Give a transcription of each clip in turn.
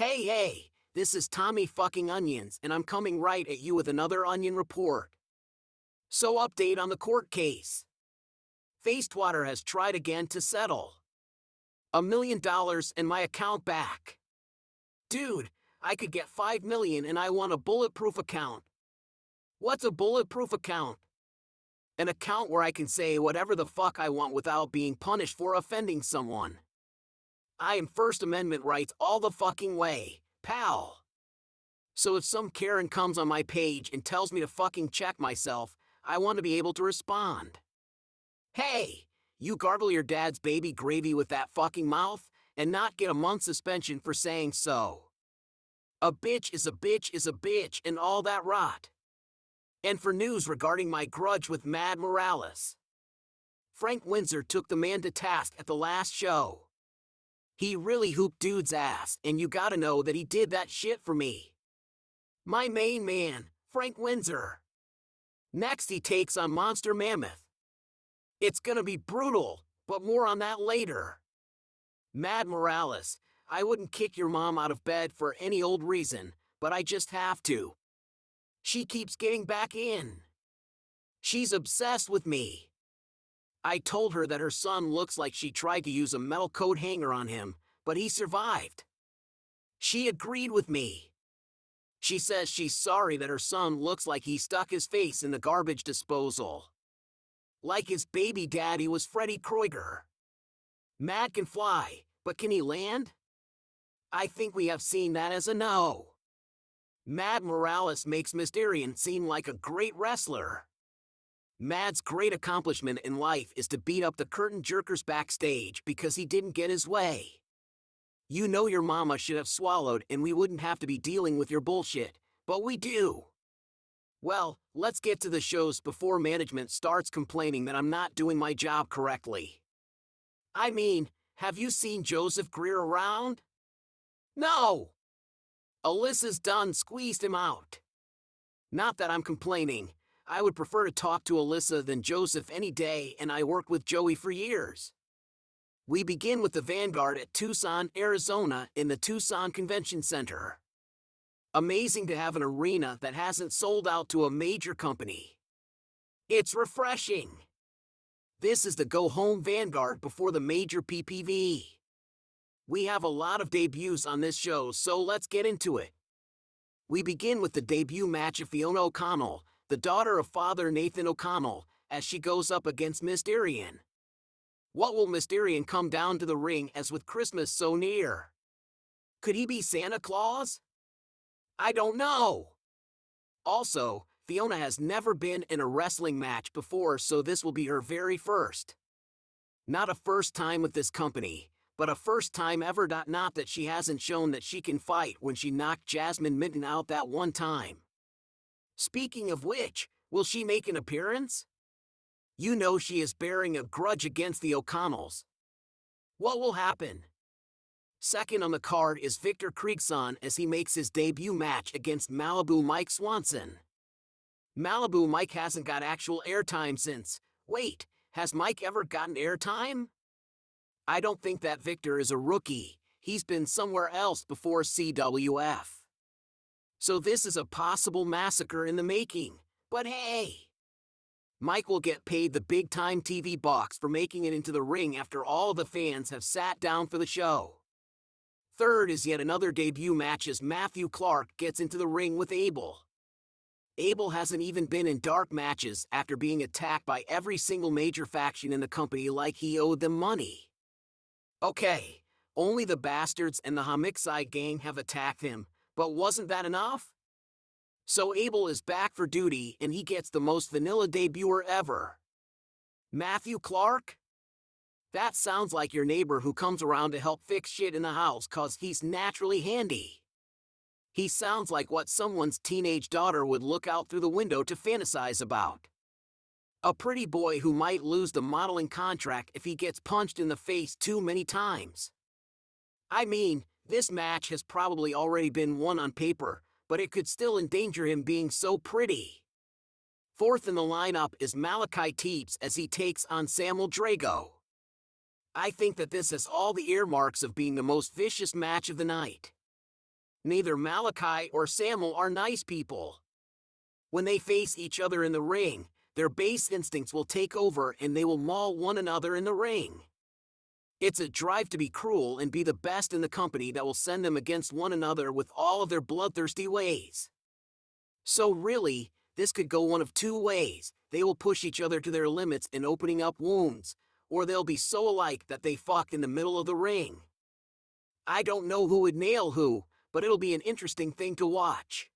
Hey, this is Tommy fucking Onions, and I'm coming right at you with another Onion report. So, update on the court case. Facewater has tried again to settle. $1 million and my account back. Dude, I could get $5 million and I want a bulletproof account. What's a bulletproof account? An account where I can say whatever the fuck I want without being punished for offending someone. I am First Amendment rights all the fucking way, pal. So if some Karen comes on my page and tells me to fucking check myself, I want to be able to respond. Hey, you gargle your dad's baby gravy with that fucking mouth, and not get a month suspension for saying so. A bitch is a bitch is a bitch and all that rot. And for news regarding my grudge with Mad Morales. Frank Windsor took the man to task at the last show. He really hooped dude's ass, and you gotta know that he did that shit for me. My main man, Frank Windsor. Next he takes on Monster Mammoth. It's gonna be brutal, but more on that later. Mad Morales, I wouldn't kick your mom out of bed for any old reason, but I just have to. She keeps getting back in. She's obsessed with me. I told her that her son looks like she tried to use a metal coat hanger on him, but he survived. She agreed with me. She says she's sorry that her son looks like he stuck his face in the garbage disposal. Like his baby daddy was Freddy Krueger. Mad can fly, but can he land? I think we have seen that as a no. Mad Morales makes Mysterion seem like a great wrestler. Mad's great accomplishment in life is to beat up the curtain jerkers backstage because he didn't get his way. You know your mama should have swallowed and we wouldn't have to be dealing with your bullshit, but we do. Well, let's get to the shows before management starts complaining that I'm not doing my job correctly. I mean, have you seen Joseph Greer around? No! Alyssa's done squeezed him out. Not that I'm complaining. I would prefer to talk to Alyssa than Joseph any day, and I worked with Joey for years. We begin with the Vanguard at Tucson, Arizona in the Tucson Convention Center. Amazing to have an arena that hasn't sold out to a major company. It's refreshing. This is the go-home Vanguard before the major PPV. We have a lot of debuts on this show, so let's get into it. We begin with the debut match of Fiona O'Connell, the daughter of Father Nathan O'Connell, as she goes up against Mysterion. What will Mysterion come down to the ring as with Christmas so near? Could he be Santa Claus? I don't know. Also, Fiona has never been in a wrestling match before, so this will be her very first. Not a first time with this company, but a first time ever. Not that she hasn't shown that she can fight when she knocked Jasmine Minton out that one time. Speaking of which, will she make an appearance? You know she is bearing a grudge against the O'Connells. What will happen? Second on the card is Victor Kriegson as he makes his debut match against Malibu Mike Swanson. Malibu Mike hasn't got actual airtime since. Wait, has Mike ever gotten airtime? I don't think that Victor is a rookie. He's been somewhere else before CWF. So this is a possible massacre in the making, but hey! Mike will get paid the big-time TV bucks for making it into the ring after all the fans have sat down for the show. Third is yet another debut match as Matthew Clark gets into the ring with Abel. Abel hasn't even been in dark matches after being attacked by every single major faction in the company like he owed them money. Okay, only the Bastards and the Homicide Gang have attacked him, but wasn't that enough? So Abel is back for duty and he gets the most vanilla debuter ever. Matthew Clark? That sounds like your neighbor who comes around to help fix shit in the house cause he's naturally handy. He sounds like what someone's teenage daughter would look out through the window to fantasize about. A pretty boy who might lose the modeling contract if he gets punched in the face too many times. I mean, this match has probably already been won on paper, but it could still endanger him being so pretty. Fourth in the lineup is Malachi Teeps as he takes on Samuel Drago. I think that this has all the earmarks of being the most vicious match of the night. Neither Malachi or Samuel are nice people. When they face each other in the ring, their base instincts will take over and they will maul one another in the ring. It's a drive to be cruel and be the best in the company that will send them against one another with all of their bloodthirsty ways. So really, this could go one of two ways. They will push each other to their limits in opening up wounds, or they'll be so alike that they fuck in the middle of the ring. I don't know who would nail who, but it'll be an interesting thing to watch.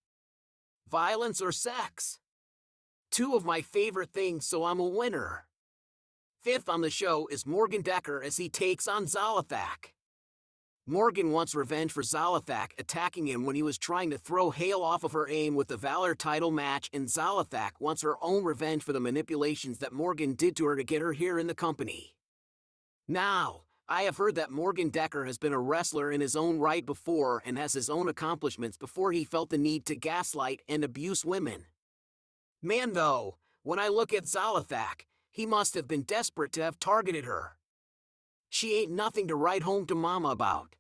Violence or sex? Two of my favorite things, so I'm a winner. Fifth on the show is Morgan Decker as he takes on Zalathak. Morgan wants revenge for Zalathak attacking him when he was trying to throw Hale off of her aim with the Valor title match, and Zalathak wants her own revenge for the manipulations that Morgan did to her to get her here in the company. Now, I have heard that Morgan Decker has been a wrestler in his own right before and has his own accomplishments before he felt the need to gaslight and abuse women. Man though, when I look at Zalathak, he must have been desperate to have targeted her. She ain't nothing to write home to mama about.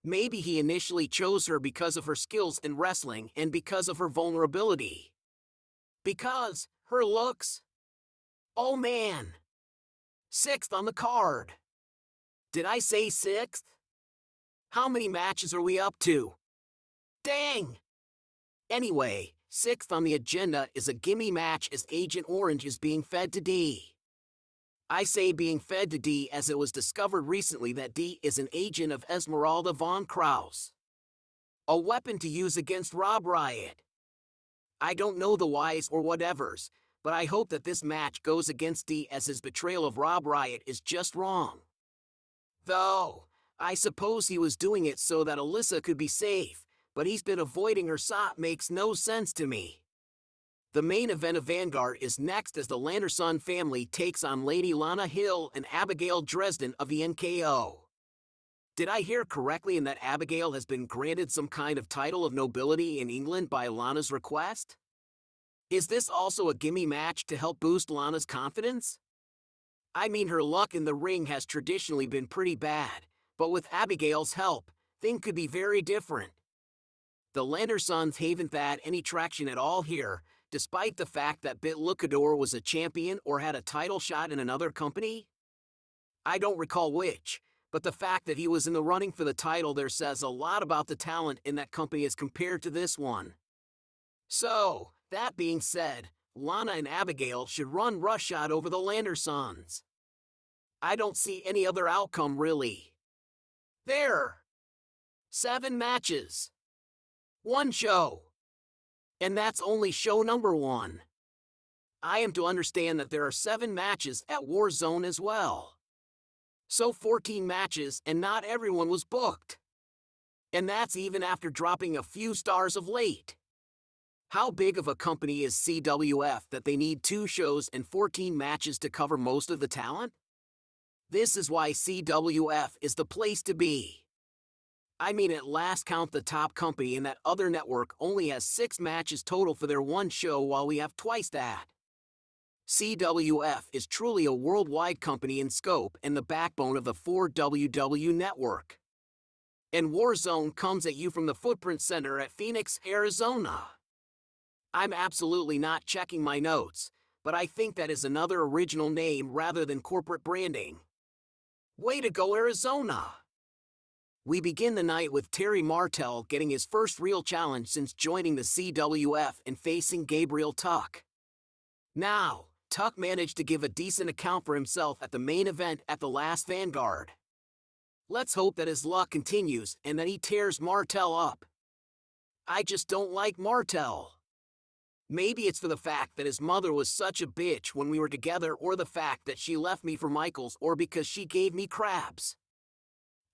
Maybe he initially chose her because of her skills in wrestling and because of her vulnerability. Because her looks? Oh man! Sixth on the card. Did I say sixth? How many matches are we up to? Dang! Anyway, sixth on the agenda is a gimme match as Agent Orange is being fed to D. I say being fed to D as it was discovered recently that D is an agent of Esmeralda von Krause. A weapon to use against Rob Riot. I don't know the whys or whatevers, but I hope that this match goes against D as his betrayal of Rob Riot is just wrong. Though, I suppose he was doing it so that Alyssa could be safe, but he's been avoiding her, so it makes no sense to me. The main event of Vanguard is next as the Landerson family takes on Lady Lana Hill and Abigail Dresden of the NKO. Did I hear correctly in that Abigail has been granted some kind of title of nobility in England by Lana's request? Is this also a gimme match to help boost Lana's confidence? I mean, her luck in the ring has traditionally been pretty bad, but with Abigail's help, things could be very different. The Landersons haven't had any traction at all here, despite the fact that Bit Lucador was a champion or had a title shot in another company. I don't recall which, but the fact that he was in the running for the title there says a lot about the talent in that company as compared to this one. So, that being said, Lana and Abigail should run roughshod over the Landersons. I don't see any other outcome really. There! 7 matches. 1 show. And that's only show number 1. I am to understand that there are 7 matches at Warzone as well. So 14 matches and not everyone was booked. And that's even after dropping a few stars of late. How big of a company is CWF that they need 2 shows and 14 matches to cover most of the talent? This is why CWF is the place to be. I mean, at last count, the top company in that other network only has 6 matches total for their 1 show, while we have twice that. CWF is truly a worldwide company in scope and the backbone of the 4WW network. And Warzone comes at you from the Footprint Center at Phoenix, Arizona. I'm absolutely not checking my notes, but I think that is another original name rather than corporate branding. Way to go, Arizona! We begin the night with Terry Martell getting his first real challenge since joining the CWF and facing Gabriel Tuck. Now, Tuck managed to give a decent account for himself at the main event at the last Vanguard. Let's hope that his luck continues and that he tears Martell up. I just don't like Martell. Maybe it's for the fact that his mother was such a bitch when we were together, or the fact that she left me for Michaels, or because she gave me crabs.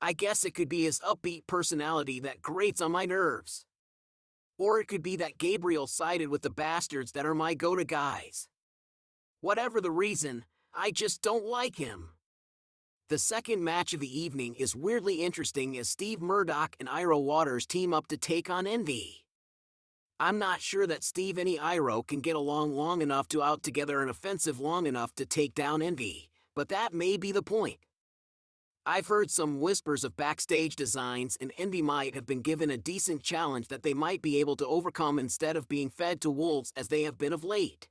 I guess it could be his upbeat personality that grates on my nerves. Or it could be that Gabriel sided with the bastards that are my go-to guys. Whatever the reason, I just don't like him. The second match of the evening is weirdly interesting as Steve Murdoch and Iro Waters team up to take on Envy. I'm not sure that Steve and Iro can get along long enough to out together an offensive long enough to take down Envy, but that may be the point. I've heard some whispers of backstage designs, and Envy might have been given a decent challenge that they might be able to overcome instead of being fed to wolves as they have been of late.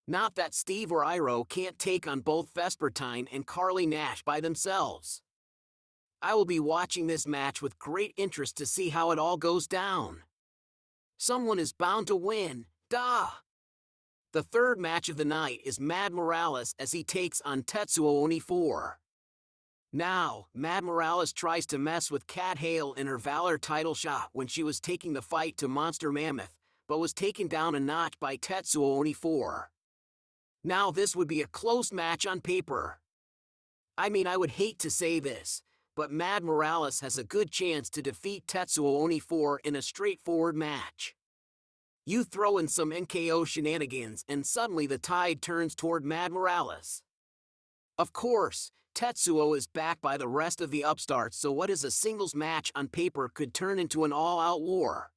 Not that Steve or Iro can't take on both Vespertine and Carly Nash by themselves. I will be watching this match with great interest to see how it all goes down. Someone is bound to win, duh! The third match of the night is Mad Morales as he takes on Tetsuo Oni4. Now, Mad Morales tries to mess with Kat Hale in her Valor title shot when she was taking the fight to Monster Mammoth, but was taken down a notch by Tetsuo Oni4. Now this would be a close match on paper. I mean, I would hate to say this, but Mad Morales has a good chance to defeat Tetsuo Oni4 in a straightforward match. You throw in some NKO shenanigans and suddenly the tide turns toward Mad Morales. Of course, Tetsuo is backed by the rest of the upstarts, so what is a singles match on paper could turn into an all-out war.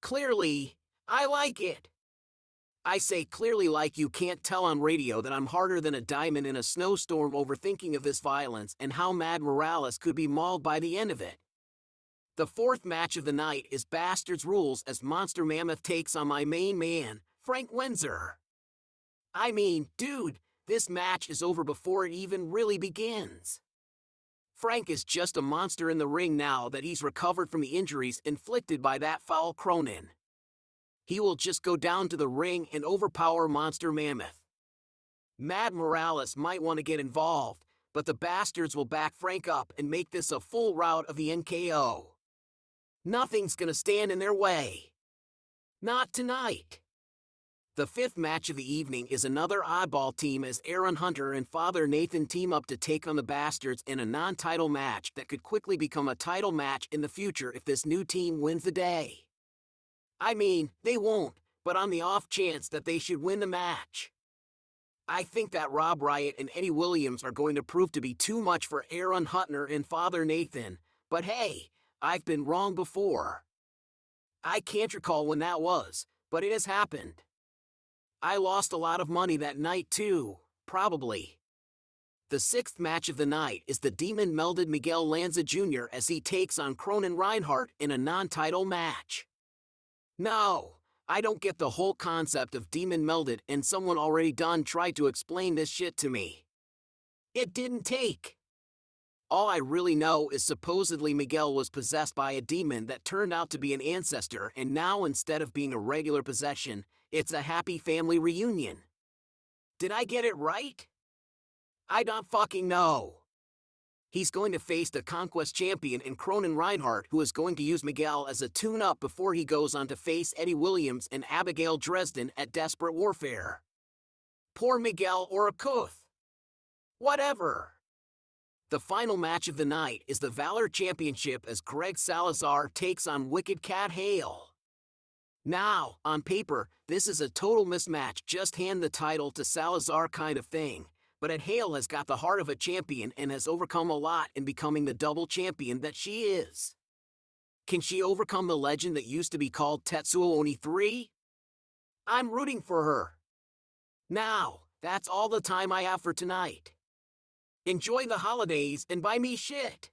Clearly, I like it. I say clearly like you can't tell on radio that I'm harder than a diamond in a snowstorm overthinking of this violence and how Mad Morales could be mauled by the end of it. The fourth match of the night is Bastards Rules as Monster Mammoth takes on my main man, Frank Windsor. I mean, dude, this match is over before it even really begins. Frank is just a monster in the ring now that he's recovered from the injuries inflicted by that foul Cronin. He will just go down to the ring and overpower Monster Mammoth. Mad Morales might want to get involved, but the Bastards will back Frank up and make this a full rout of the NKO. Nothing's gonna stand in their way. Not tonight. The fifth match of the evening is another oddball team as Aaron Hunter and Father Nathan team up to take on the Bastards in a non-title match that could quickly become a title match in the future if this new team wins the day. I mean, they won't, but on the off chance that they should win the match. I think that Rob Riot and Eddie Williams are going to prove to be too much for Aaron Hunter and Father Nathan, but hey, I've been wrong before. I can't recall when that was, but it has happened. I lost a lot of money that night too, probably. The sixth match of the night is the Demon Melded Miguel Lanza Jr. as he takes on Cronin Reinhardt in a non-title match. No, I don't get the whole concept of Demon Melded, and someone already done tried to explain this shit to me. It didn't take. All I really know is supposedly Miguel was possessed by a demon that turned out to be an ancestor, and now instead of being a regular possession, it's a happy family reunion. Did I get it right? I don't fucking know. He's going to face the Conquest champion in Cronin Reinhardt, who is going to use Miguel as a tune-up before he goes on to face Eddie Williams and Abigail Dresden at Desperate Warfare. Poor Miguel or a Kuth. Whatever. The final match of the night is the Valor Championship as Greg Salazar takes on Wicked Cat Hale. Now, on paper, this is a total mismatch, just hand the title to Salazar kind of thing, but Hale has got the heart of a champion and has overcome a lot in becoming the double champion that she is. Can she overcome the legend that used to be called Tetsuo Oni3? I'm rooting for her. Now, that's all the time I have for tonight. Enjoy the holidays and buy me shit.